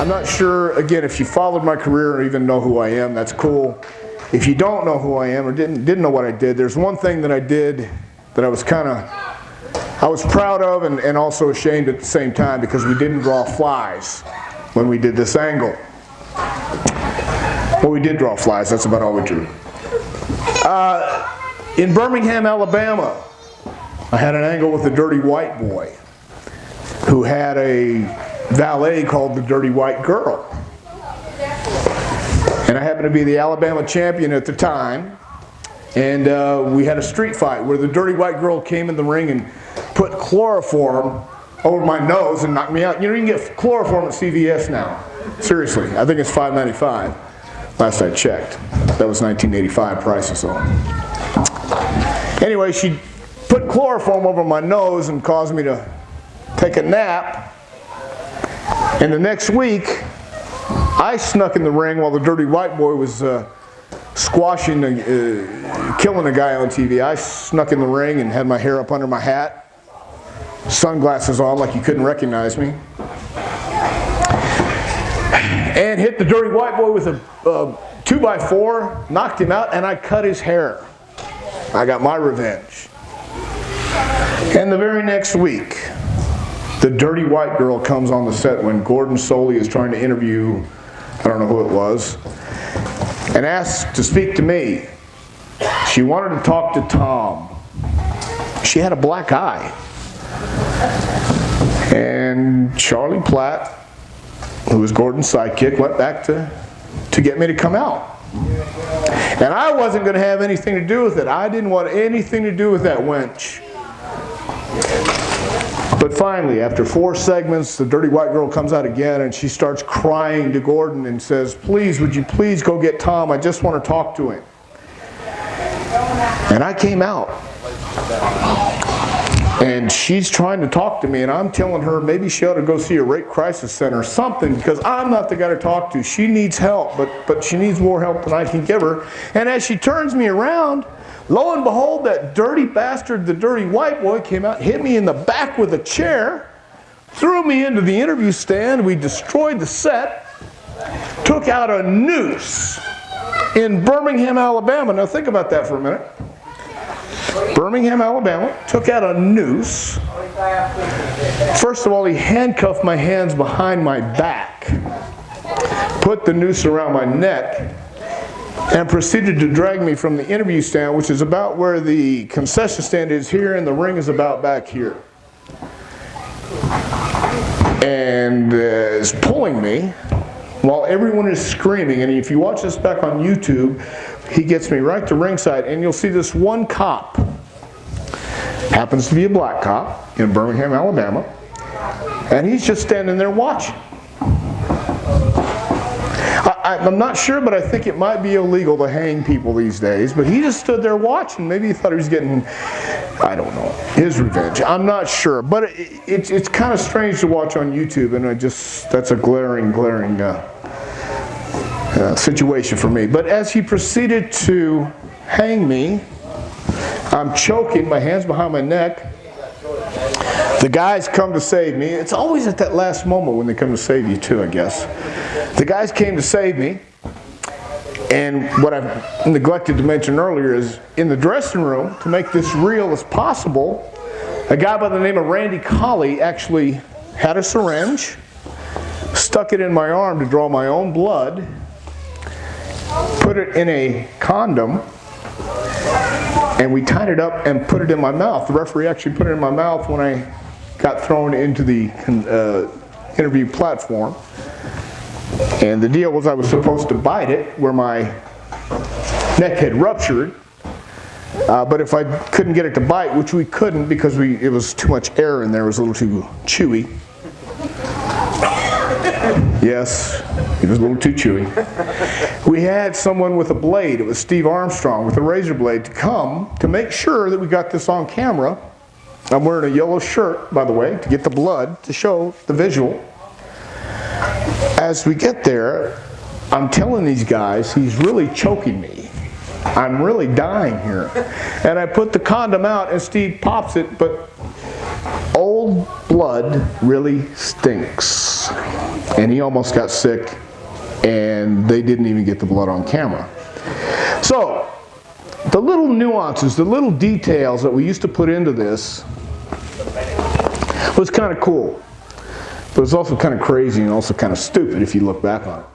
I'm not sure, again, if you followed my career or even know who I am, that's cool. If you don't know who I am or didn't know what I did, there's one thing that I did that I was proud of and also ashamed at the same time, because we didn't draw flies when we did this angle. Well, we did draw flies, that's about all we drew. In Birmingham, Alabama, I had an angle with a dirty white boy who had a valet called the Dirty White Girl. And I happened to be the Alabama champion at the time. And we had a street fight where the Dirty White Girl came in the ring and put chloroform over my nose and knocked me out. You know, you can get chloroform at CVS now. Seriously, I think it's $5.95 last I checked. That was 1985 prices though. Anyway, she put chloroform over my nose and caused me to take a nap. And the next week, I snuck in the ring while the Dirty White Boy was squashing, killing a guy on TV. I snuck in the ring and had my hair up under my hat, sunglasses on like you couldn't recognize me, and hit the Dirty White Boy with a 2x4, knocked him out, and I cut his hair. I got my revenge. And the very next week, the Dirty White Girl comes on the set when Gordon Soley is trying to interview, I don't know who it was, and asked to speak to me. She wanted to talk to Tom. She had a black eye. And Charlie Platt, who was Gordon's sidekick, went back to get me to come out. And I wasn't going to have anything to do with it. I didn't want anything to do with that wench. But finally, after 4 segments, the Dirty White Girl comes out again and she starts crying to Gordon and says, "Please, would you please go get Tom? I just want to talk to him." And I came out. And she's trying to talk to me, and I'm telling her maybe she ought to go see a rape crisis center or something, because I'm not the guy to talk to. She needs help, but she needs more help than I can give her. And as she turns me around, lo and behold, that dirty bastard, the Dirty White Boy, came out, hit me in the back with a chair, threw me into the interview stand. We destroyed the set, took out a noose in Birmingham, Alabama. Now think about that for a minute. Birmingham, Alabama, took out a noose. First of all, he handcuffed my hands behind my back, put the noose around my neck, and proceeded to drag me from the interview stand, which is about where the concession stand is here, and the ring is about back here. And is pulling me while everyone is screaming. And if you watch this back on YouTube, he gets me right to ringside, and you'll see this one cop, happens to be a black cop in Birmingham, Alabama, and he's just standing there watching. I'm not sure, but I think it might be illegal to hang people these days, but he just stood there watching. Maybe he thought he was getting, I don't know, his revenge. I'm not sure, but it's kind of strange to watch on YouTube, and that's a glaring situation for me. But as he proceeded to hang me, I'm choking, my hands behind my neck. The guys come to save me. It's always at that last moment when they come to save you too, I guess. The guys came to save me. And what I've neglected to mention earlier is in the dressing room, to make this real as possible, a guy by the name of Randy Colley actually had a syringe, stuck it in my arm to draw my own blood, put it in a condom, and we tied it up and put it in my mouth. The referee actually put it in my mouth when I got thrown into the interview platform. And the deal was I was supposed to bite it where my neck had ruptured. But if I couldn't get it to bite, which we couldn't because it was too much air in there, it was a little too chewy. Yes, it was a little too chewy. We had someone with a blade. It was Steve Armstrong with a razor blade to come to make sure that we got this on camera. I'm wearing a yellow shirt, by the way, to get the blood, to show the visual. As we get there, I'm telling these guys, he's really choking me. I'm really dying here. And I put the condom out and Steve pops it, but old blood really stinks. and he almost got sick, and they didn't even get the blood on camera. So, the little nuances, the little details that we used to put into this was kind of cool. But it's also kind of crazy and also kind of stupid if you look back on it.